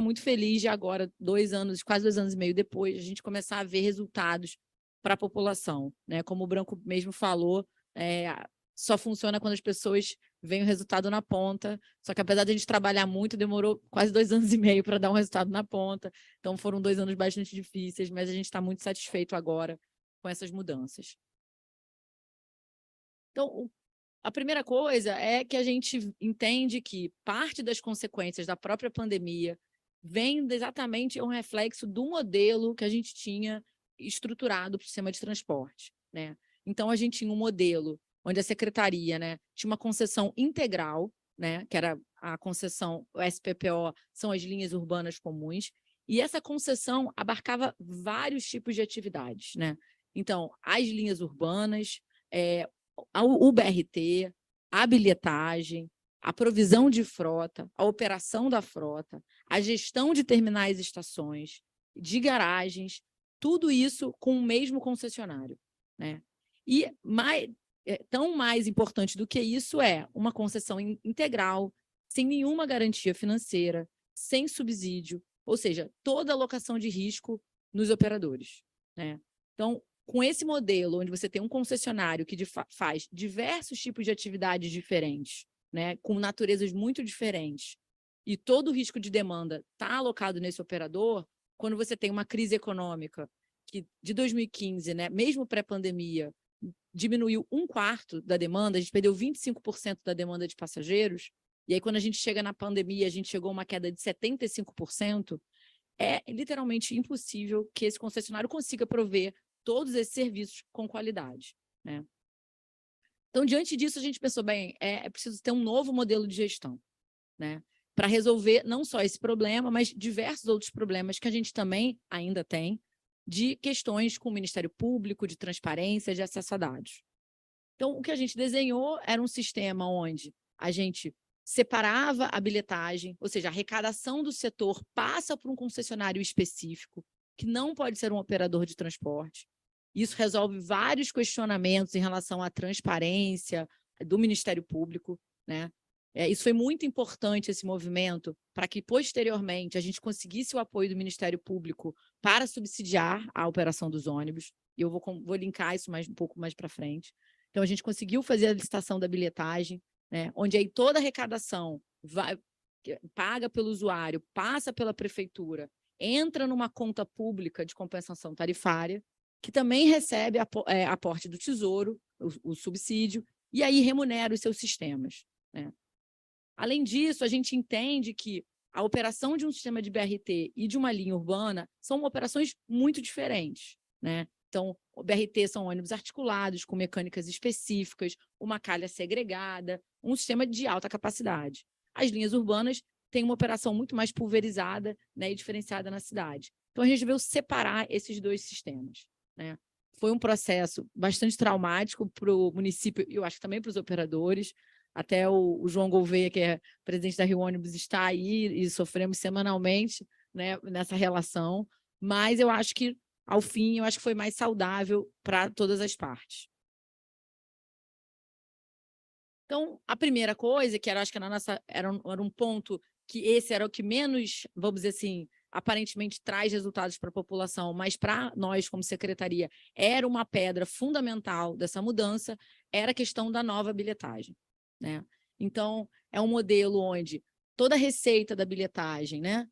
muito feliz de agora, quase 2 anos e meio depois, a gente começar a ver resultados para a população, né? Como o Branco mesmo falou, só funciona quando as pessoas veem o resultado na ponta, só que apesar de a gente trabalhar muito, demorou quase 2 anos e meio para dar um resultado na ponta, então foram 2 anos bastante difíceis, mas a gente está muito satisfeito agora com essas mudanças. Então, a primeira coisa é que a gente entende que parte das consequências da própria pandemia vem exatamente um reflexo do modelo que a gente tinha estruturado para o sistema de transporte, né? Então, a gente tinha um modelo onde a secretaria, né, tinha uma concessão integral, né, que era a concessão, o SPPO, são as linhas urbanas comuns, e essa concessão abarcava vários tipos de atividades, né? Então, as linhas urbanas, o BRT, a bilhetagem, a provisão de frota, a operação da frota, a gestão de terminais e estações, de tudo isso com o mesmo concessionário, né? E tão mais importante do que isso é uma concessão integral, sem nenhuma garantia financeira, sem subsídio, ou seja, toda alocação de risco nos operadores, né? Então, com esse modelo, onde você tem um concessionário que faz diversos tipos de atividades diferentes, né, com naturezas muito diferentes, e todo o risco de demanda está alocado nesse operador, quando você tem uma crise econômica que, de 2015, né, mesmo pré-pandemia, diminuiu 1/4 da demanda, a gente perdeu 25% da demanda de passageiros, e aí quando a gente chega na pandemia, a gente chegou a uma queda de 75%, é literalmente impossível que esse concessionário consiga prover todos esses serviços com qualidade, né? Então, diante disso, a gente pensou, bem, é preciso ter um novo modelo de gestão, né? Para resolver não só esse problema, mas diversos outros problemas que a gente também ainda tem de questões com o Ministério Público, de transparência, de acesso a dados. Então, o que a gente desenhou era um sistema onde a gente separava a bilhetagem, ou seja, a arrecadação do setor passa por um concessionário específico, que não pode ser um operador de transporte. Isso resolve vários questionamentos em relação à transparência do Ministério Público, né? Isso foi muito importante, esse movimento, para que, posteriormente, a gente conseguisse o apoio do Ministério Público para subsidiar a operação dos ônibus, e eu vou linkar isso um pouco mais para frente. Então, a gente conseguiu fazer a licitação da bilhetagem, né, onde aí toda a arrecadação paga pelo usuário, passa pela prefeitura, entra numa conta pública de compensação tarifária, que também recebe aporte do Tesouro, o subsídio, e aí remunera os seus sistemas, né? Além disso, a gente entende que a operação de um sistema de BRT e de uma linha urbana são operações muito diferentes, né? Então, o BRT são ônibus articulados, com mecânicas específicas, uma calha segregada, um sistema de alta capacidade. As linhas urbanas têm uma operação muito mais pulverizada, né, e diferenciada na cidade. Então, a gente veio separar esses dois sistemas, né? Foi um processo bastante traumático para o município e eu acho que também para os operadores. Até o João Gouveia, que é presidente da Rio Ônibus, está aí e sofremos semanalmente, né, nessa relação, mas eu acho que, ao fim, eu acho que foi mais saudável para todas as partes. Então, a primeira coisa, que era, acho que era um ponto que esse era o que menos, vamos dizer assim, aparentemente traz resultados para a população, mas para nós, como secretaria, era uma pedra fundamental dessa mudança, era a questão da nova bilhetagem, né? Então, é um modelo onde toda a receita da bilhetagem, né?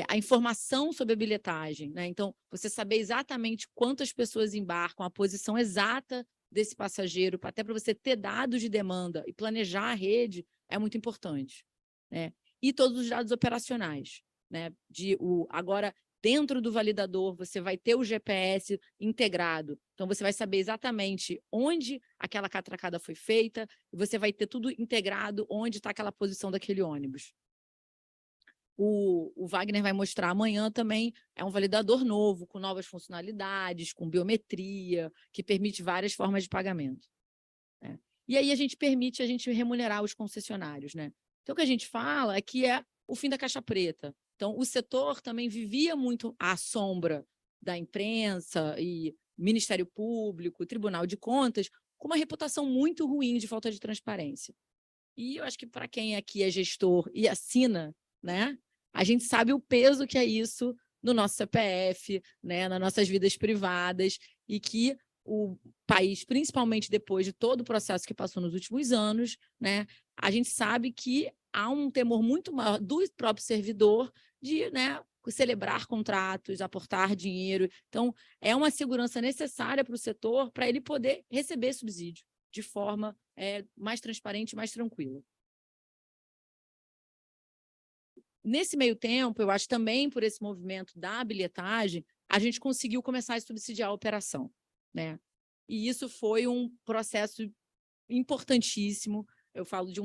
A informação sobre a bilhetagem, né? Então, você saber exatamente quantas pessoas embarcam, a posição exata desse passageiro, até para você ter dados de demanda e planejar a rede, é muito importante, né? E todos os dados operacionais, né? Agora, dentro do validador, você vai ter o GPS integrado, então você vai saber exatamente onde aquela catracada foi feita, e você vai ter tudo integrado, onde está aquela posição daquele ônibus. O Wagner vai mostrar amanhã também, é um validador novo, com novas funcionalidades, com biometria, que permite várias formas de pagamento, né? E aí a gente permite a gente remunerar os concessionários, né? Então, o que a gente fala é que é o fim da caixa preta. Então, o setor também vivia muito à sombra da imprensa e Ministério Público, Tribunal de Contas, com uma reputação muito ruim de falta de transparência. E eu acho que para quem aqui é gestor e assina, né, A gente sabe o peso que é isso no nosso CPF, né, nas nossas vidas privadas, e que o país, principalmente depois de todo o processo que passou nos últimos anos, né, a gente sabe que há um temor muito maior do próprio servidor de, né, celebrar contratos, aportar dinheiro. Então, é uma segurança necessária para o setor para ele poder receber subsídio de forma mais transparente, mais tranquila. Nesse meio tempo, eu acho também por esse movimento da bilhetagem, a gente conseguiu começar a subsidiar a operação, né? E isso foi um processo importantíssimo. Eu falo de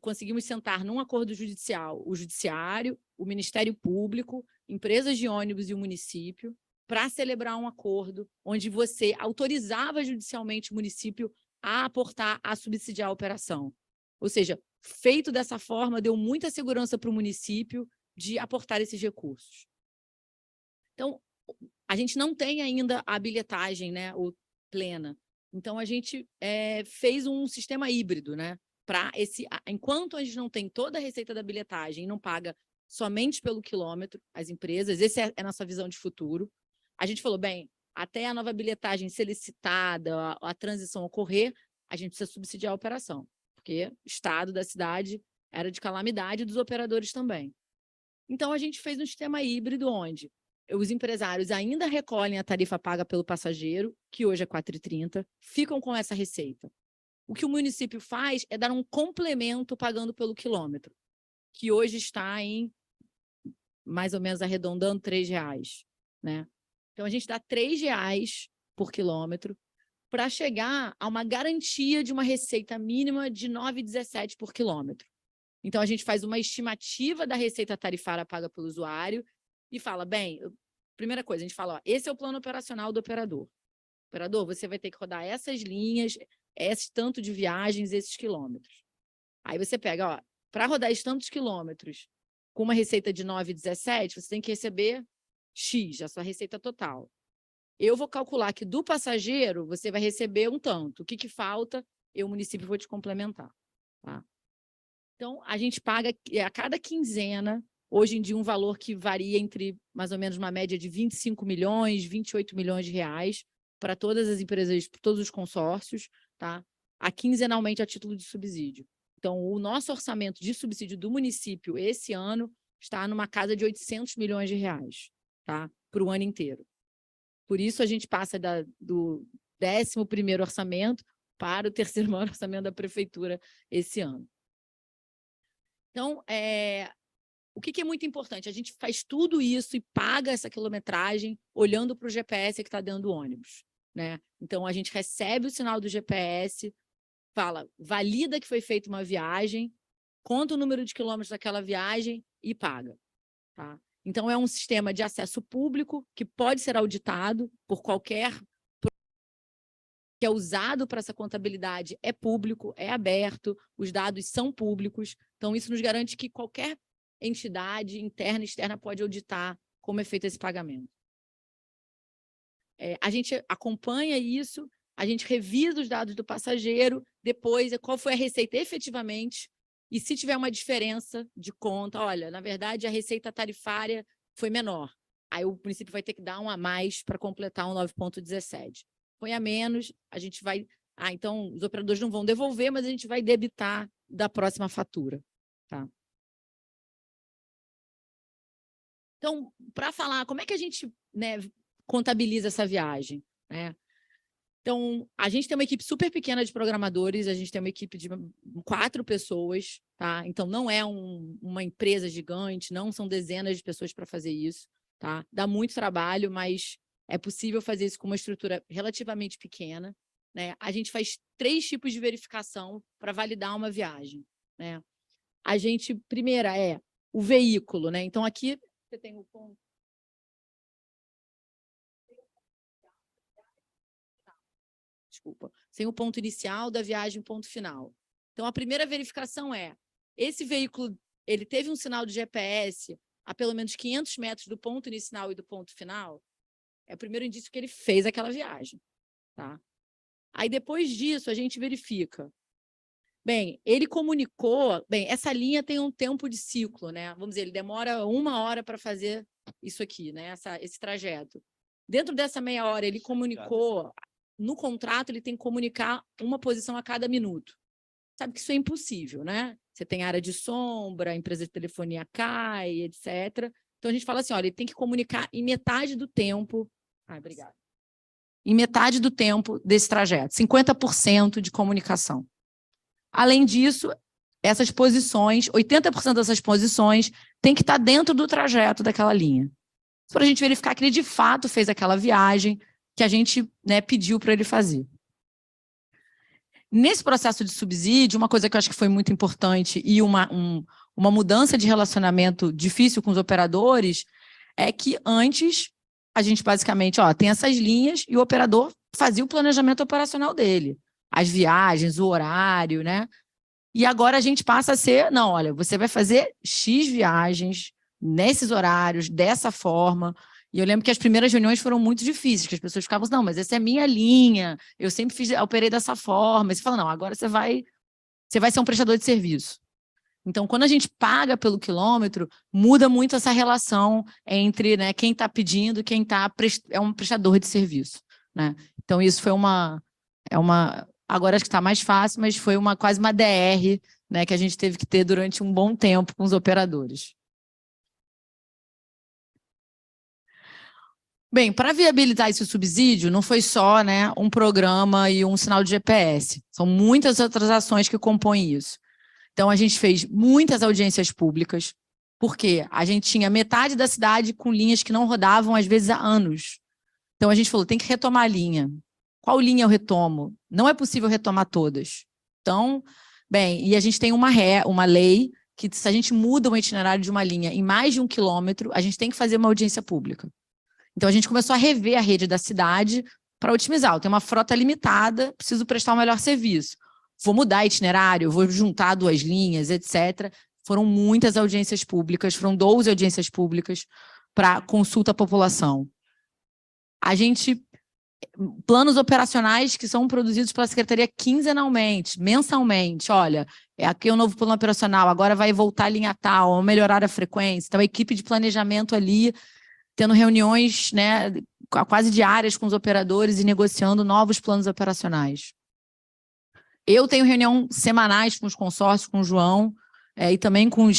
conseguimos sentar num acordo judicial, o judiciário, o Ministério Público, empresas de ônibus e o município, para celebrar um acordo onde você autorizava judicialmente o município a aportar, a subsidiar a operação. Ou seja, feito dessa forma, deu muita segurança para o município de aportar esses recursos. Então, a gente não tem ainda a bilhetagem, né, plena. Então, a gente fez um sistema híbrido, né? Enquanto a gente não tem toda a receita da bilhetagem e não paga somente pelo quilômetro as empresas, essa é a nossa visão de futuro. A gente falou, bem, até a nova bilhetagem ser licitada, a transição ocorrer, a gente precisa subsidiar a operação, porque o estado da cidade era de calamidade dos operadores também. Então, a gente fez um sistema híbrido onde os empresários ainda recolhem a tarifa paga pelo passageiro, que hoje é R$ 4,30, ficam com essa receita. O que o município faz é dar um complemento pagando pelo quilômetro, que hoje está em, mais ou menos arredondando, R$ 3,00, né? Então, a gente dá R$ 3,00 por quilômetro para chegar a uma garantia de uma receita mínima de R$ 9,17 por quilômetro. Então, a gente faz uma estimativa da receita tarifária paga pelo usuário e fala, bem, primeira coisa, a gente fala, ó, esse é o plano operacional do operador. Operador, você vai ter que rodar essas linhas, esse tanto de viagens, esses quilômetros. Aí você pega, ó, para rodar esses tantos quilômetros com uma receita de 9,17, você tem que receber X, a sua receita total. Eu vou calcular que do passageiro você vai receber um tanto. O que falta, eu, município, vou te complementar. Tá? Então, a gente paga a cada quinzena, hoje em dia, um valor que varia entre, mais ou menos, uma média de 25 milhões, 28 milhões de reais para todas as empresas, todos os consórcios, tá? Quinzenalmente a título de subsídio. Então, o nosso orçamento de subsídio do município esse ano está numa casa de 800 milhões de reais, tá? Para o ano inteiro. Por isso, a gente passa do 11º orçamento para o 3º maior orçamento da prefeitura esse ano. Então, o que é muito importante? A gente faz tudo isso e paga essa quilometragem olhando para o GPS que está dentro do ônibus, né? Então, a gente recebe o sinal do GPS, valida que foi feita uma viagem, conta o número de quilômetros daquela viagem e paga. Tá? Então, é um sistema de acesso público que pode ser auditado por qualquer que é usado para essa contabilidade é público, é aberto, os dados são públicos. Então, isso nos garante que qualquer entidade interna e externa pode auditar como é feito esse pagamento. A gente acompanha isso, a gente revisa os dados do passageiro, depois qual foi a receita efetivamente, e se tiver uma diferença de conta, olha, na verdade a receita tarifária foi menor, aí o município vai ter que dar um a mais para completar um 9,17. Foi a menos, a gente vai... então os operadores não vão devolver, mas a gente vai debitar da próxima fatura. Tá? Então, para falar, como é que a gente, né, contabiliza essa viagem? Né? Então, a gente tem uma equipe super pequena de programadores, a gente tem uma equipe de 4 pessoas, tá? Então, não é uma empresa gigante, não são dezenas de pessoas para fazer isso, tá? Dá muito trabalho, mas é possível fazer isso com uma estrutura relativamente pequena, né? A gente faz 3 tipos de verificação para validar uma viagem, né? A gente, primeira é o veículo, né? Então, aqui você tem o ponto. Desculpa, sem o ponto inicial da viagem, ponto final. Então, a primeira verificação é, esse veículo, ele teve um sinal de GPS a pelo menos 500 metros do ponto inicial e do ponto final? É o primeiro indício que ele fez aquela viagem. Tá? Aí, depois disso, a gente verifica Bem, ele comunicou... Bem, essa linha tem um tempo de ciclo, né? Vamos dizer, ele demora 1 hora para fazer isso aqui, né? Esse trajeto. Dentro dessa meia hora, ele comunicou... No contrato, ele tem que comunicar uma posição a cada minuto. Sabe que isso é impossível, né? Você tem área de sombra, a empresa de telefonia cai, etc. Então, a gente fala assim, olha, ele tem que comunicar em metade do tempo... obrigada. Em metade do tempo desse trajeto, 50% de comunicação. Além disso, essas posições, 80% dessas posições tem que estar dentro do trajeto daquela linha. Para a gente verificar que ele, de fato, fez aquela viagem que a gente, né, pediu para ele fazer. Nesse processo de subsídio, uma coisa que eu acho que foi muito importante e uma mudança de relacionamento difícil com os operadores é que antes a gente basicamente tem essas linhas e o operador fazia o planejamento operacional dele. As viagens, o horário, né? E agora a gente passa a ser, não, olha, você vai fazer X viagens nesses horários, dessa forma. E eu lembro que as primeiras reuniões foram muito difíceis, que as pessoas ficavam assim, não, mas essa é a minha linha, eu sempre operei dessa forma. E você fala, não, agora você vai ser um prestador de serviço. Então, quando a gente paga pelo quilômetro, muda muito essa relação entre, né, quem está pedindo e quem é um prestador de serviço, né? Então, isso foi agora acho que está mais fácil, mas foi quase uma DR, né, que a gente teve que ter durante um bom tempo com os operadores. Bem, para viabilizar esse subsídio, não foi só, né, um programa e um sinal de GPS. São muitas outras ações que compõem isso. Então, a gente fez muitas audiências públicas, porque a gente tinha metade da cidade com linhas que não rodavam, às vezes, há anos. Então, a gente falou, tem que retomar a linha. Qual linha eu retomo? Não é possível retomar todas. Então, bem, e a gente tem uma lei que, se a gente muda o itinerário de uma linha em mais de 1 quilômetro, a gente tem que fazer uma audiência pública. Então, a gente começou a rever a rede da cidade para otimizar. Eu tenho uma frota limitada, preciso prestar um melhor serviço. Vou mudar itinerário, vou juntar 2 linhas, etc. Foram muitas audiências públicas, foram 12 audiências públicas para consulta à população. Planos operacionais que são produzidos pela Secretaria quinzenalmente, mensalmente. Olha, aqui é o novo plano operacional, agora vai voltar a linha tal, ou melhorar a frequência. Então, a equipe de planejamento ali, tendo reuniões, né, quase diárias com os operadores e negociando novos planos operacionais. Eu tenho reunião semanais com os consórcios, com o João, e também com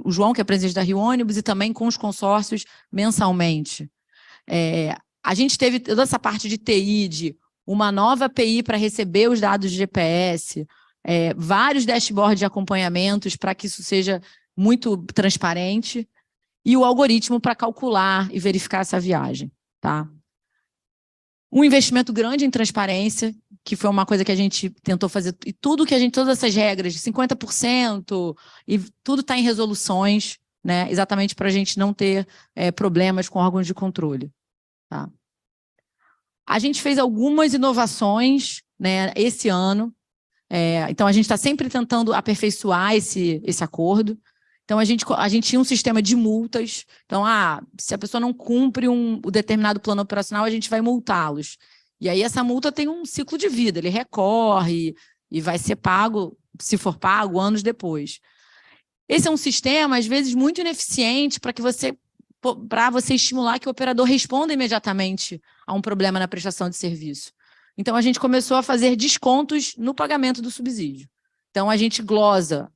o João, que é presidente da Rio Ônibus, e também com os consórcios mensalmente. A gente teve toda essa parte de TI, de uma nova API para receber os dados de GPS, vários dashboards de acompanhamentos para que isso seja muito transparente, e o algoritmo para calcular e verificar essa viagem, tá? Um investimento grande em transparência, que foi uma coisa que a gente tentou fazer, e todas essas regras de 50%, e tudo está em resoluções, né, exatamente para a gente não ter problemas com órgãos de controle. Tá? A gente fez algumas inovações, né, esse ano, então a gente está sempre tentando aperfeiçoar esse acordo. Então, a gente tinha um sistema de multas. Então, se a pessoa não cumpre um determinado plano operacional, a gente vai multá-los. E aí, essa multa tem um ciclo de vida, ele recorre e vai ser pago, se for pago, anos depois. Esse é um sistema, às vezes, muito ineficiente para você estimular que o operador responda imediatamente a um problema na prestação de serviço. Então, a gente começou a fazer descontos no pagamento do subsídio. Então, a gente glosa.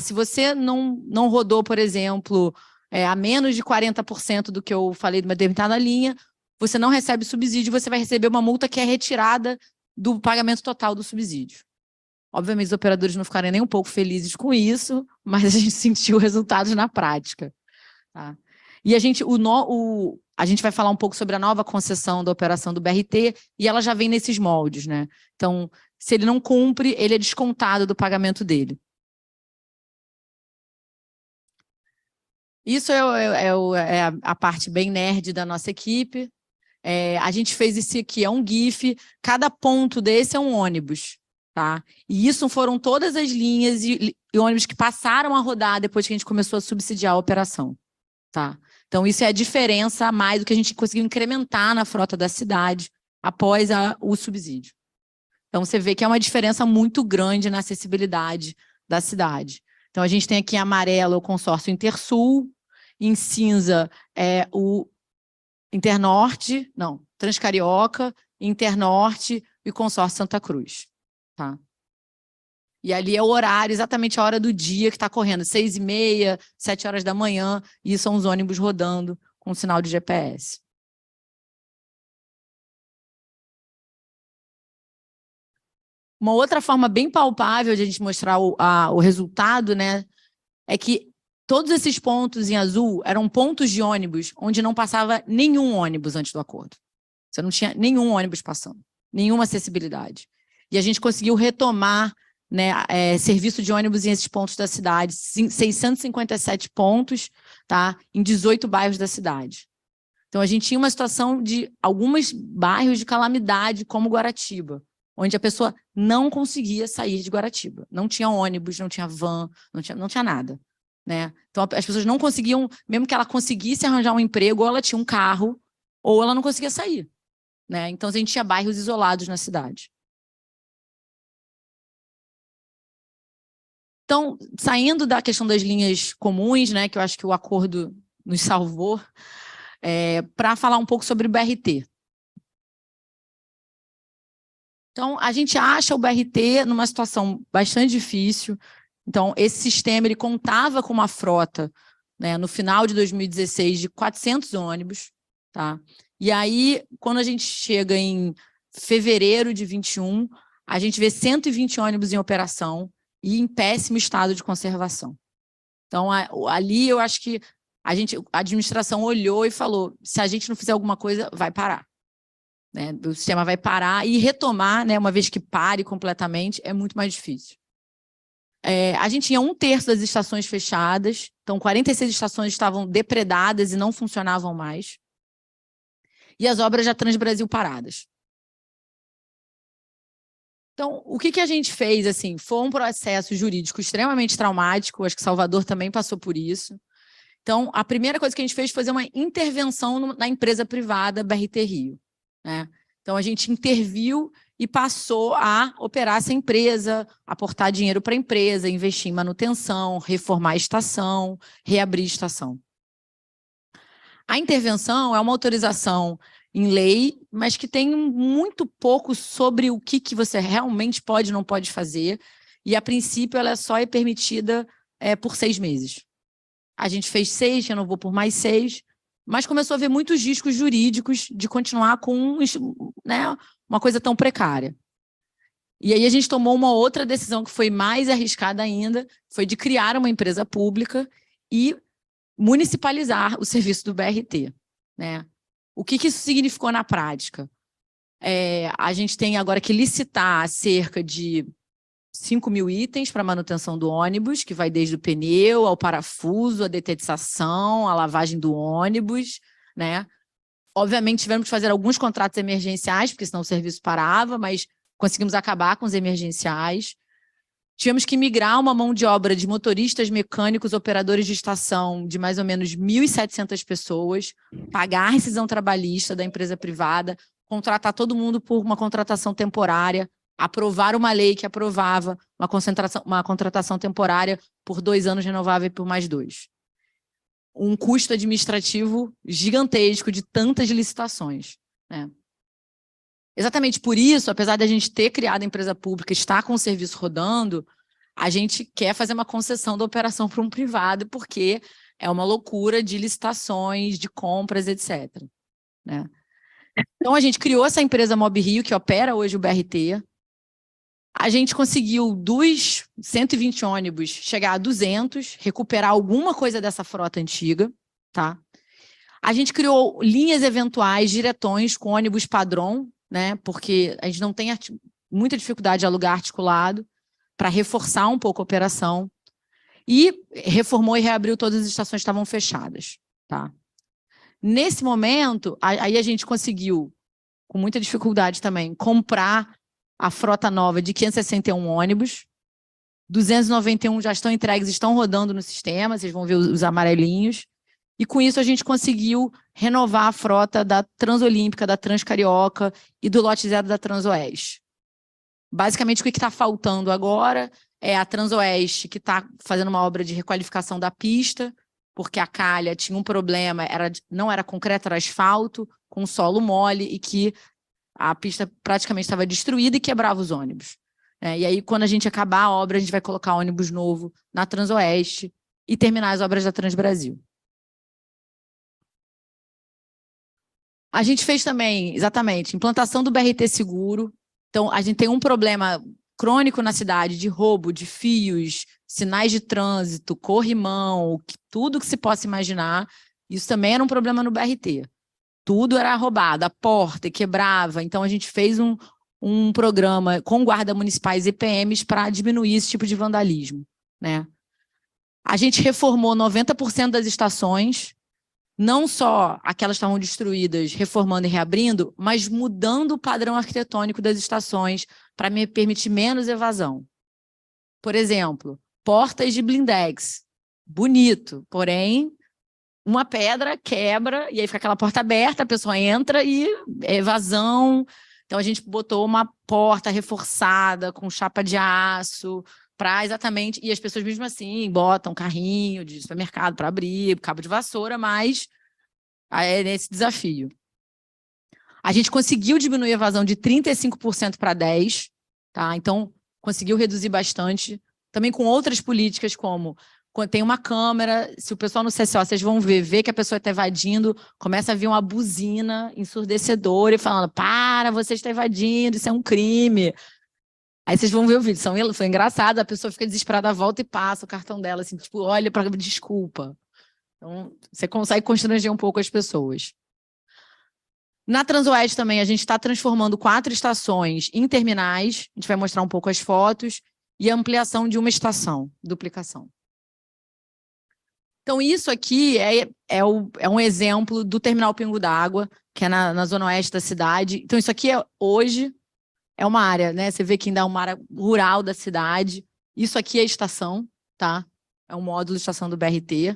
Se você não rodou, por exemplo, a menos de 40% do que eu falei de uma determinada linha, você não recebe subsídio, você vai receber uma multa que é retirada do pagamento total do subsídio. Obviamente, os operadores não ficaram nem um pouco felizes com isso, mas a gente sentiu resultados na prática. Tá? E a gente vai falar um pouco sobre a nova concessão da operação do BRT, e ela já vem nesses moldes, né? Então, se ele não cumpre, ele é descontado do pagamento dele. Isso é a parte bem nerd da nossa equipe. A gente fez esse aqui, é um GIF, cada ponto desse é um ônibus, tá? E isso foram todas as linhas e ônibus que passaram a rodar depois que a gente começou a subsidiar a operação, tá? Então, isso é a diferença a mais do que a gente conseguiu incrementar na frota da cidade após o subsídio. Então, você vê que é uma diferença muito grande na acessibilidade da cidade. Então, a gente tem aqui em amarelo o consórcio Intersul, em cinza é o Internorte, não, Transcarioca, Internorte e consórcio Santa Cruz. Tá? E ali é o horário, exatamente a hora do dia que está correndo, 6h30, 7 horas da manhã, e são os ônibus rodando com sinal de GPS. Uma outra forma bem palpável de a gente mostrar o resultado, né, é que todos esses pontos em azul eram pontos de ônibus onde não passava nenhum ônibus antes do acordo. Você não tinha nenhum ônibus passando, nenhuma acessibilidade. E a gente conseguiu retomar, né, serviço de ônibus em esses pontos da cidade, 657 pontos, tá, em 18 bairros da cidade. Então, a gente tinha uma situação de alguns bairros de calamidade, como Guaratiba, onde a pessoa não conseguia sair de Guaratiba. Não tinha ônibus, não tinha van, não tinha nada. Né? Então, as pessoas não conseguiam, mesmo que ela conseguisse arranjar um emprego, ou ela tinha um carro, ou ela não conseguia sair. Né? Então, a gente tinha bairros isolados na cidade. Então, saindo da questão das linhas comuns, né, que eu acho que o acordo nos salvou, para falar um pouco sobre o BRT. Então, a gente acha o BRT numa situação bastante difícil. Então, esse sistema ele contava com uma frota, né, no final de 2016 de 400 ônibus. Tá? E aí, quando a gente chega em fevereiro de 21, a gente vê 120 ônibus em operação e em péssimo estado de conservação. Então, ali eu acho que a administração olhou e falou, se a gente não fizer alguma coisa, vai parar. Né? O sistema vai parar e retomar, né, uma vez que pare completamente, é muito mais difícil. A gente tinha 1/3 das estações fechadas, então 46 estações estavam depredadas e não funcionavam mais. E as obras da Transbrasil paradas. Então, o que a gente fez, assim, foi um processo jurídico extremamente traumático, acho que Salvador também passou por isso. Então, a primeira coisa que a gente fez foi fazer uma intervenção na empresa privada BRT Rio. Né? Então, a gente interviu e passou a operar essa empresa, aportar dinheiro para a empresa, investir em manutenção, reformar a estação, reabrir a estação. A intervenção é uma autorização em lei, mas que tem muito pouco sobre o que você realmente pode e não pode fazer, e, a princípio, ela só é permitida por 6 meses. A gente fez 6, renovou por mais 6, mas começou a haver muitos riscos jurídicos de continuar com, né, uma coisa tão precária. E aí a gente tomou uma outra decisão que foi mais arriscada ainda, foi de criar uma empresa pública e municipalizar o serviço do BRT. Né? O que isso significou na prática? A gente tem agora que licitar cerca de 5.000 itens para manutenção do ônibus, que vai desde o pneu ao parafuso, a detetização, a lavagem do ônibus, né? Obviamente, tivemos que fazer alguns contratos emergenciais, porque senão o serviço parava, mas conseguimos acabar com os emergenciais. Tivemos que migrar uma mão de obra de motoristas, mecânicos, operadores de estação de mais ou menos 1.700 pessoas, pagar a rescisão trabalhista da empresa privada, contratar todo mundo por uma contratação temporária, aprovar uma lei que aprovava uma contratação temporária por 2 anos renovável por mais 2. Um custo administrativo gigantesco de tantas licitações. Né? Exatamente por isso, apesar de a gente ter criado a empresa pública, estar com o serviço rodando, a gente quer fazer uma concessão da operação para um privado, porque é uma loucura de licitações, de compras, etc. Né? Então, a gente criou essa empresa Mob Rio, que opera hoje o BRT. A gente conseguiu dos 120 ônibus chegar a 200, recuperar alguma coisa dessa frota antiga. Tá? A gente criou linhas eventuais, diretões com ônibus padrão, né? Porque a gente não tem muita dificuldade de alugar articulado, para reforçar um pouco a operação. E reformou e reabriu todas as estações que estavam fechadas. Tá? Nesse momento, aí a gente conseguiu, com muita dificuldade também, comprar a frota nova de 561 ônibus, 291 já estão entregues, estão rodando no sistema, vocês vão ver os amarelinhos, e com isso a gente conseguiu renovar a frota da Transolímpica, da Transcarioca e do lote 0 da Transoeste. Basicamente, o que está faltando agora é a Transoeste, que está fazendo uma obra de requalificação da pista, porque a calha tinha um problema, não era concreto, era asfalto, com solo mole, e que a pista praticamente estava destruída e quebrava os ônibus. E aí, quando a gente acabar a obra, a gente vai colocar ônibus novo na Transoeste e terminar as obras da Transbrasil. A gente fez também, exatamente, implantação do BRT seguro. Então, a gente tem um problema crônico na cidade de roubo de fios, sinais de trânsito, corrimão, tudo que se possa imaginar. Isso também era um problema no BRT. Tudo era roubado, a porta quebrava. Então, a gente fez um programa com guarda municipais e PMs para diminuir esse tipo de vandalismo, né? A gente reformou 90% das estações, não só aquelas que estavam destruídas, reformando e reabrindo, mas mudando o padrão arquitetônico das estações para me permitir menos evasão. Por exemplo, portas de blindex. Bonito, porém, uma pedra quebra e aí fica aquela porta aberta, a pessoa entra e é evasão. Então, a gente botou uma porta reforçada com chapa de aço para exatamente... E as pessoas mesmo assim botam carrinho de supermercado para abrir, cabo de vassoura, mas é nesse desafio. A gente conseguiu diminuir a evasão de 35% para 10%, tá? Então, conseguiu reduzir bastante. Também com outras políticas, como quando tem uma câmera, se o pessoal no CCO, vocês vão ver que a pessoa está evadindo, começa a vir uma buzina ensurdecedora e falando, para, você está evadindo, isso é um crime. Aí vocês vão ver o vídeo, foi engraçado, a pessoa fica desesperada, volta e passa o cartão dela, assim, tipo, olha para desculpa. Então, você consegue constranger um pouco as pessoas. Na Transoeste também, a gente está transformando 4 estações em terminais, a gente vai mostrar um pouco as fotos, e a ampliação de uma estação, duplicação. Então, isso aqui é um exemplo do terminal Pingo d'Água, que é na zona oeste da cidade. Então, isso aqui hoje é uma área, né? Você vê que ainda é uma área rural da cidade. Isso aqui é a estação, tá? É um módulo de estação do BRT.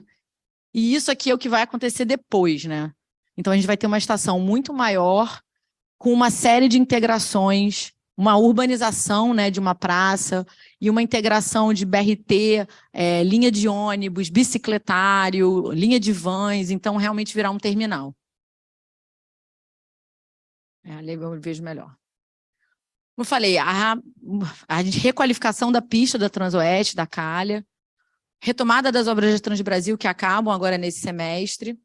E isso aqui é o que vai acontecer depois, né? Então, a gente vai ter uma estação muito maior, com uma série de integrações, uma urbanização, né, de uma praça e uma integração de BRT, linha de ônibus, bicicletário, linha de vans, então realmente virar um terminal. Ali eu vejo melhor. Como eu falei, a requalificação da pista da Transoeste, da calha, retomada das obras da Transbrasil, que acabam agora nesse semestre.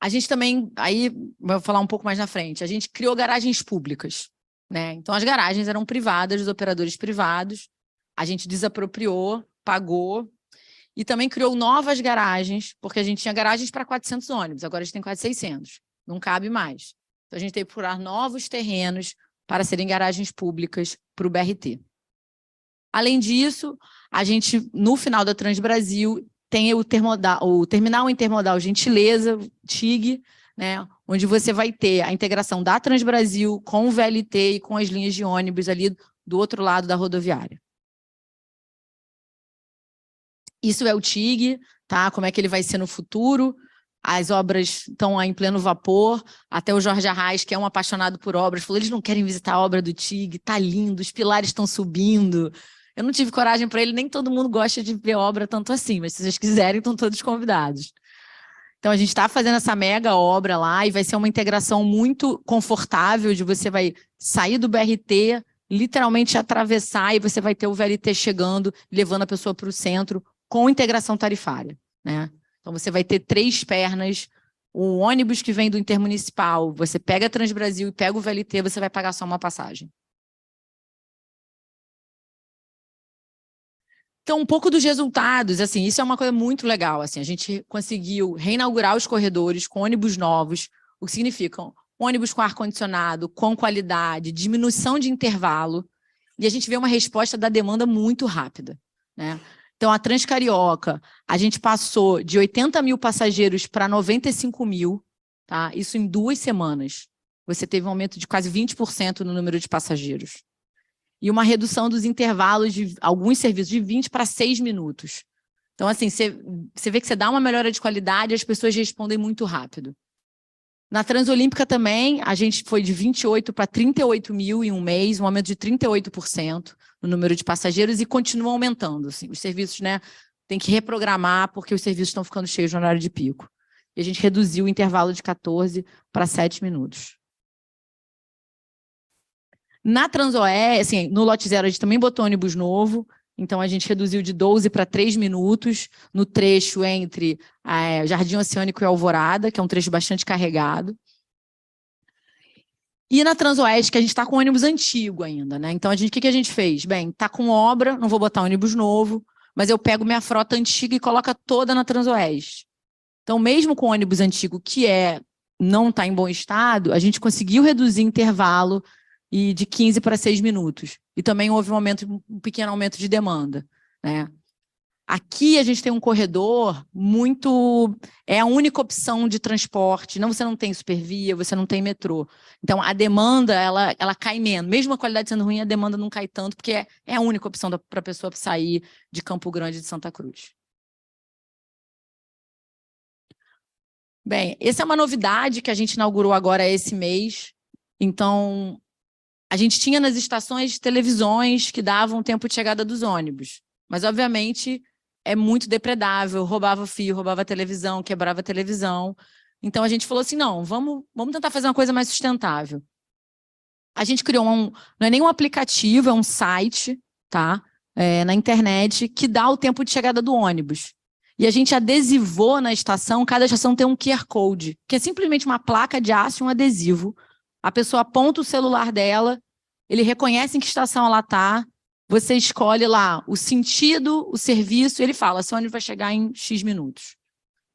A gente também, aí vou falar um pouco mais na frente, a gente criou garagens públicas, né? Então, as garagens eram privadas, dos operadores privados, a gente desapropriou, pagou, e também criou novas garagens, porque a gente tinha garagens para 400 ônibus, agora a gente tem quase 600, não cabe mais. Então, a gente tem que procurar novos terrenos para serem garagens públicas para o BRT. Além disso, a gente, no final da Transbrasil, tem o terminal intermodal Gentileza, TIG, né, onde você vai ter a integração da Transbrasil com o VLT e com as linhas de ônibus ali do outro lado da rodoviária. Isso é o TIG, tá? Como é que ele vai ser no futuro. As obras estão em pleno vapor. Até o Jorge Arraes, que é um apaixonado por obras, falou, eles não querem visitar a obra do TIG, tá lindo, os pilares estão subindo. Eu não tive coragem para ele, nem todo mundo gosta de ver obra tanto assim, mas se vocês quiserem, estão todos convidados. Então, a gente está fazendo essa mega obra lá e vai ser uma integração muito confortável, de você vai sair do BRT, literalmente atravessar, e você vai ter o VLT chegando, levando a pessoa para o centro, com integração tarifária, né? Então, você vai ter 3 pernas, o ônibus que vem do Intermunicipal, você pega a Transbrasil e pega o VLT, você vai pagar só uma passagem. Então, um pouco dos resultados, assim, isso é uma coisa muito legal, assim, a gente conseguiu reinaugurar os corredores com ônibus novos, o que significa ônibus com ar-condicionado, com qualidade, diminuição de intervalo, e a gente vê uma resposta da demanda muito rápida, né? Então, a Transcarioca, a gente passou de 80 mil passageiros para 95 mil, tá? Isso em 2 semanas. Você teve um aumento de quase 20% no número de passageiros. E uma redução dos intervalos de alguns serviços de 20 para 6 minutos. Então, assim, você vê que você dá uma melhora de qualidade e as pessoas respondem muito rápido. Na Transolímpica também, a gente foi de 28 para 38 mil em um mês, um aumento de 38% no número de passageiros e continua aumentando. Assim, os serviços, né, tem que reprogramar porque os serviços estão ficando cheios no horário de pico. E a gente reduziu o intervalo de 14 para 7 minutos. Na Transoeste, assim, no lote zero, a gente também botou ônibus novo, então a gente reduziu de 12 para 3 minutos no trecho entre Jardim Oceânico e Alvorada, que é um trecho bastante carregado. E na Transoeste, que a gente está com ônibus antigo ainda, né? Então, o que a gente fez? Bem, está com obra, não vou botar ônibus novo, mas eu pego minha frota antiga e coloco toda na Transoeste. Então, mesmo com ônibus antigo, que não está em bom estado, a gente conseguiu reduzir intervalo de 15 para 6 minutos. E também houve um pequeno aumento de demanda, né? Aqui a gente tem um corredor muito... É a única opção de transporte. Você não tem supervia, você não tem metrô. Então, a demanda, ela cai menos. Mesmo a qualidade sendo ruim, a demanda não cai tanto, porque é a única opção para a pessoa sair de Campo Grande de Santa Cruz. Bem, essa é uma novidade que a gente inaugurou agora esse mês. Então, a gente tinha nas estações televisões que davam o tempo de chegada dos ônibus. Mas, obviamente, é muito depredável, roubava fio, roubava televisão, quebrava televisão. Então, a gente falou assim, não, vamos tentar fazer uma coisa mais sustentável. A gente criou não é nem um aplicativo, é um site, tá? Na internet, que dá o tempo de chegada do ônibus. E a gente adesivou na estação, cada estação tem um QR Code, que é simplesmente uma placa de aço e um adesivo. A pessoa aponta o celular dela, ele reconhece em que estação ela está, você escolhe lá o sentido, o serviço, e ele fala, seu ônibus vai chegar em X minutos.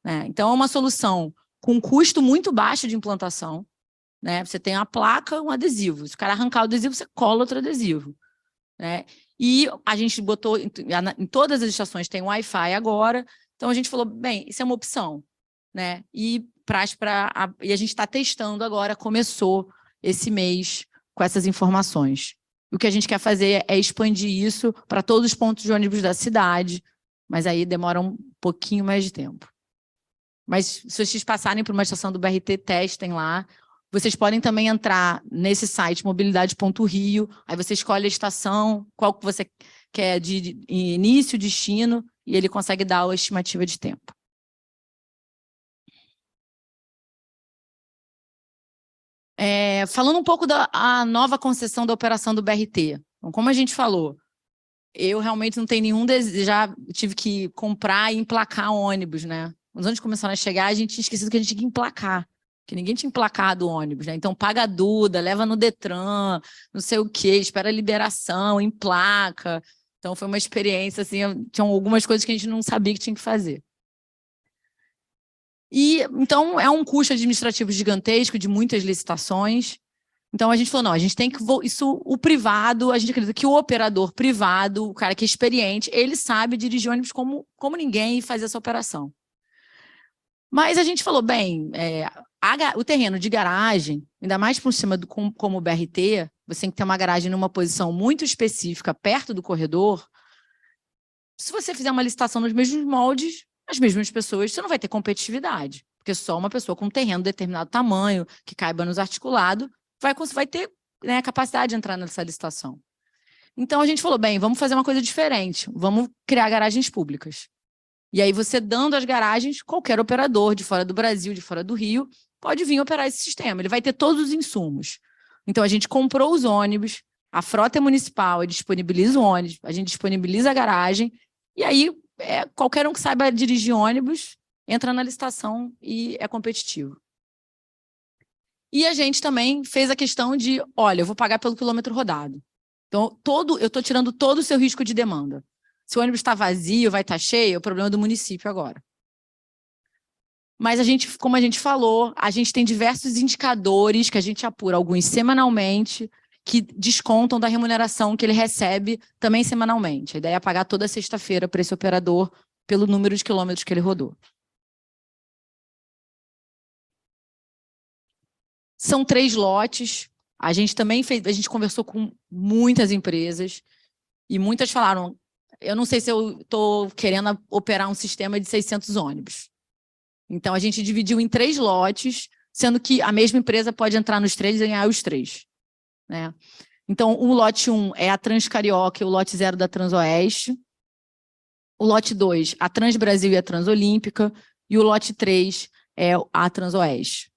Né? Então, é uma solução com um custo muito baixo de implantação. Né? Você tem a placa, um adesivo. Se o cara arrancar o adesivo, você cola outro adesivo. Né? E a gente botou, em todas as estações tem Wi-Fi agora, então a gente falou, bem, isso é uma opção. Né? E a gente está testando agora, começou esse mês com essas informações. O que a gente quer fazer é expandir isso para todos os pontos de ônibus da cidade, mas aí demora um pouquinho mais de tempo. Mas se vocês passarem por uma estação do BRT, testem lá. Vocês podem também entrar nesse site mobilidade.rio, aí você escolhe a estação, qual que você quer de início, destino, e ele consegue dar a estimativa de tempo. Falando um pouco da nova concessão da operação do BRT. Então, como a gente falou, eu realmente não tenho nenhum desejo, já tive que comprar e emplacar ônibus, né? Os ônibus começaram a chegar, a gente tinha esquecido que a gente tinha que emplacar, que ninguém tinha emplacado o ônibus, né? Então, paga a Duda, leva no Detran, não sei o quê, espera a liberação, emplaca. Então, foi uma experiência, assim, tinham algumas coisas que a gente não sabia que tinha que fazer. E, então, é um custo administrativo gigantesco de muitas licitações. Então, a gente falou, não, a gente tem que... o privado, a gente acredita que o operador privado, o cara que é experiente, ele sabe dirigir ônibus como ninguém e fazer essa operação. Mas a gente falou, bem, o terreno de garagem, ainda mais por cima como o BRT, você tem que ter uma garagem numa posição muito específica, perto do corredor. Se você fizer uma licitação nos mesmos moldes, as mesmas pessoas, você não vai ter competitividade, porque só uma pessoa com um terreno de determinado tamanho, que caiba nos articulados, vai ter, né, capacidade de entrar nessa licitação. Então, a gente falou, bem, vamos fazer uma coisa diferente, vamos criar garagens públicas. E aí, você dando as garagens, qualquer operador de fora do Brasil, de fora do Rio, pode vir operar esse sistema. Ele vai ter todos os insumos. Então, a gente comprou os ônibus, a frota é municipal, disponibiliza o ônibus, a gente disponibiliza a garagem, e aí, qualquer um que saiba dirigir ônibus, entra na licitação e é competitivo. E a gente também fez a questão de, olha, eu vou pagar pelo quilômetro rodado. Então, eu estou tirando todo o seu risco de demanda. Se o ônibus está vazio, vai estar cheio, é o problema do município agora. Mas como a gente falou, a gente tem diversos indicadores que a gente apura, alguns semanalmente, que descontam da remuneração que ele recebe também semanalmente. A ideia é pagar toda sexta-feira para esse operador pelo número de quilômetros que ele rodou. São 3 lotes. A gente também conversou com muitas empresas e muitas falaram, eu não sei se eu estou querendo operar um sistema de 600 ônibus. Então, a gente dividiu em 3 lotes, sendo que a mesma empresa pode entrar nos 3 e ganhar os 3. Né? Então, o lote 1 é a Transcarioca e o lote 0 da Transoeste. O lote 2, a Transbrasil e a Transolímpica. E o lote 3 é a Transoeste.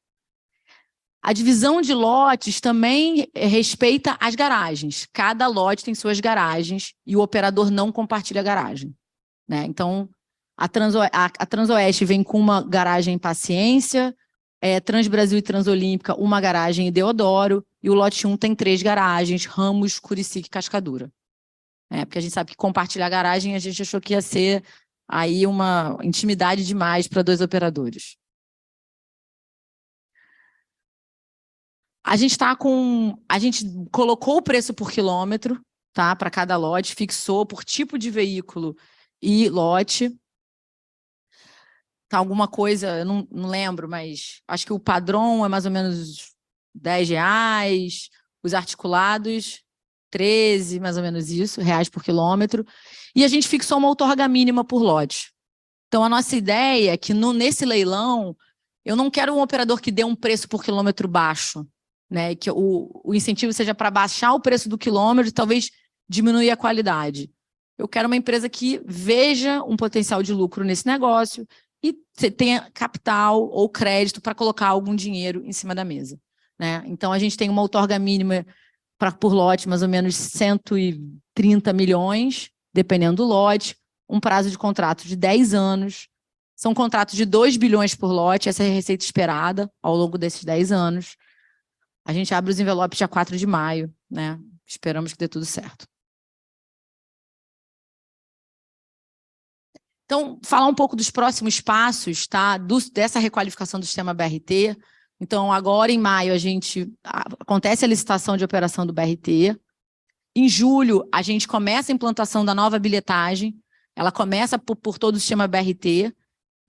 A divisão de lotes também respeita as garagens. Cada lote tem suas garagens e o operador não compartilha a garagem. Né? Então, a Transoeste vem com uma garagem em Paciência, Transbrasil e Transolímpica, uma garagem em Deodoro, e o lote 1 tem 3 garagens, Ramos, Curicica e Cascadura. Porque a gente sabe que compartilhar a garagem, a gente achou que ia ser aí uma intimidade demais para 2 operadores. A gente colocou o preço por quilômetro, tá, para cada lote, fixou por tipo de veículo e lote. Tá, alguma coisa, eu não lembro, mas acho que o padrão é mais ou menos R$10, os articulados 13, mais ou menos isso, reais por quilômetro. E a gente fixou uma outorga mínima por lote. Então, a nossa ideia é que nesse leilão, eu não quero um operador que dê um preço por quilômetro baixo, né? Que o incentivo seja para baixar o preço do quilômetro e talvez diminuir a qualidade. Eu quero uma empresa que veja um potencial de lucro nesse negócio e tenha capital ou crédito para colocar algum dinheiro em cima da mesa. Né? Então, a gente tem uma outorga mínima por lote, mais ou menos 130 milhões, dependendo do lote, um prazo de contrato de 10 anos, são contratos de 2 bilhões por lote, essa é a receita esperada ao longo desses 10 anos. A gente abre os envelopes dia 4 de maio, né? Esperamos que dê tudo certo. Então, falar um pouco dos próximos passos, tá? Dessa requalificação do sistema BRT. Então, agora em maio, acontece a licitação de operação do BRT. Em julho, a gente começa a implantação da nova bilhetagem. Ela começa por todo o sistema BRT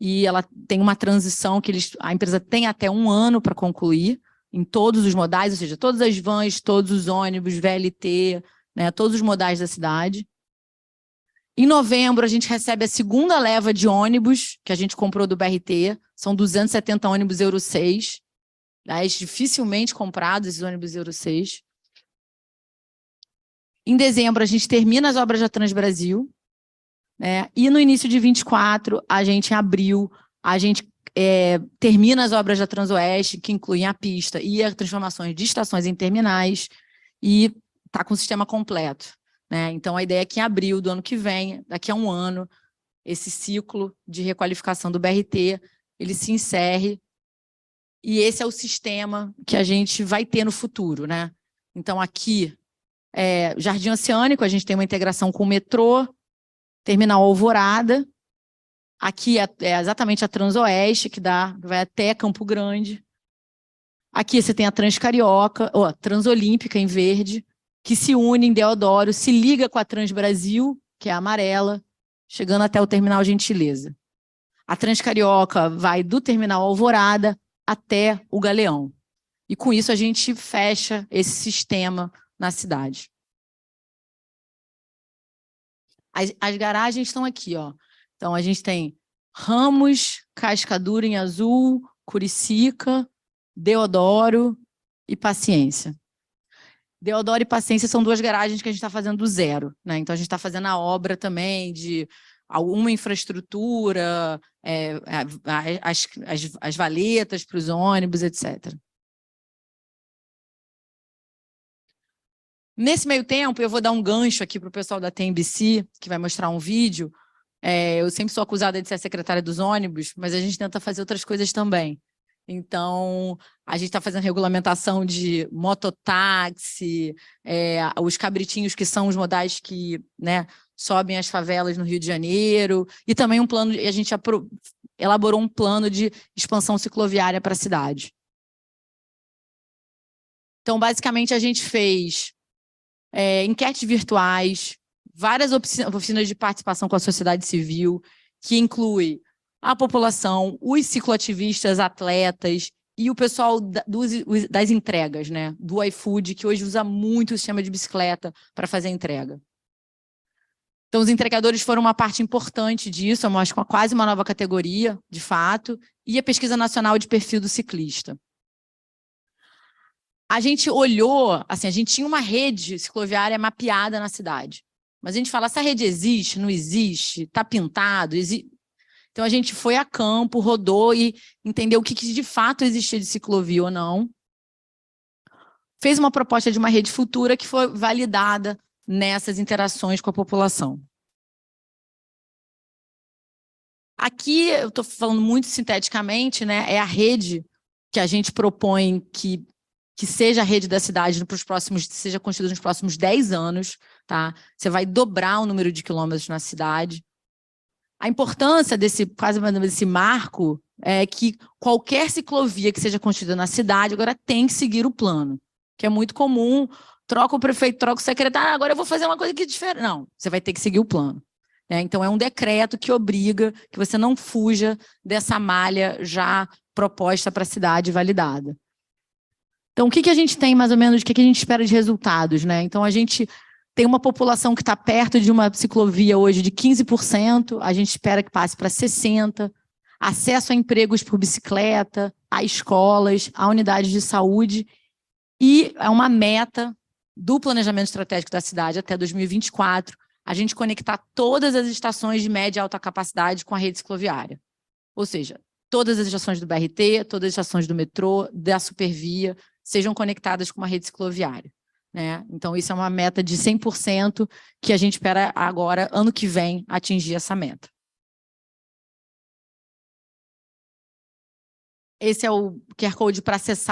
e ela tem uma transição que a empresa tem até 1 ano para concluir em todos os modais, ou seja, todas as vans, todos os ônibus, VLT, né, todos os modais da cidade. Em novembro, a gente recebe a segunda leva de ônibus que a gente comprou do BRT. São 270 ônibus Euro 6. Dificilmente comprados esses ônibus Euro 6. Em dezembro, a gente termina as obras da Transbrasil. Né? E no início de 24, em abril, a gente termina as obras da Transoeste, que incluem a pista e as transformações de estações em terminais, e está com o sistema completo. Né? Então, a ideia é que em abril do ano que vem, daqui a 1 ano, esse ciclo de requalificação do BRT, ele se encerre, e esse é o sistema que a gente vai ter no futuro. Né? Então, aqui, Jardim Oceânico, a gente tem uma integração com o metrô, Terminal Alvorada, aqui é exatamente a Transoeste, que vai até Campo Grande. Aqui você tem a Transcarioca, ou a Transolímpica em verde, que se une em Deodoro, se liga com a Transbrasil, que é a amarela, chegando até o Terminal Gentileza. A Transcarioca vai do Terminal Alvorada até o Galeão. E com isso a gente fecha esse sistema na cidade. As garagens estão aqui, ó. Então, a gente tem Ramos, Cascadura em azul, Curicica, Deodoro e Paciência. Deodoro e Paciência são 2 garagens que a gente está fazendo do zero. Né? Então, a gente está fazendo a obra também de alguma infraestrutura, as valetas para os ônibus, etc. Nesse meio tempo, eu vou dar um gancho aqui para o pessoal da TMBC, que vai mostrar um vídeo. Eu sempre sou acusada de ser a secretária dos ônibus, mas a gente tenta fazer outras coisas também. Então, a gente está fazendo regulamentação de mototáxi, os cabritinhos, que são os modais que, né, sobem as favelas no Rio de Janeiro, e também a gente elaborou um plano de expansão cicloviária para a cidade. Então, basicamente, a gente fez enquetes virtuais, várias oficinas de participação com a sociedade civil, que inclui a população, os cicloativistas, atletas e o pessoal das entregas, né? Do iFood, que hoje usa muito o sistema de bicicleta para fazer a entrega. Então, os entregadores foram uma parte importante disso, quase uma nova categoria, de fato, e a Pesquisa Nacional de Perfil do Ciclista. A gente olhou, assim, a gente tinha uma rede cicloviária mapeada na cidade. Mas a gente fala, essa rede existe, não existe, está pintado, existe. Então, a gente foi a campo, rodou e entendeu o que de fato existia de ciclovia ou não. Fez uma proposta de uma rede futura que foi validada nessas interações com a população. Aqui, eu estou falando muito sinteticamente, né, é a rede que a gente propõe que seja a rede da cidade seja construída nos próximos 10 anos. Tá? Você vai dobrar o número de quilômetros na cidade. A importância desse marco é que qualquer ciclovia que seja construída na cidade agora tem que seguir o plano, que é muito comum, troca o prefeito, troca o secretário, agora eu vou fazer uma coisa que é diferente. Não, você vai ter que seguir o plano. Então, é um decreto que obriga que você não fuja dessa malha já proposta para a cidade validada. Então, o que a gente tem, mais ou menos, o que a gente espera de resultados? Então, a gente tem uma população que está perto de uma ciclovia hoje de 15%, a gente espera que passe para 60%, acesso a empregos por bicicleta, a escolas, a unidades de saúde, e é uma meta do planejamento estratégico da cidade até 2024, a gente conectar todas as estações de média e alta capacidade com a rede cicloviária. Ou seja, todas as estações do BRT, todas as estações do metrô, da Supervia, sejam conectadas com uma rede cicloviária. Então, isso é uma meta de 100% que a gente espera agora, ano que vem, atingir essa meta. Esse é o QR Code para acessar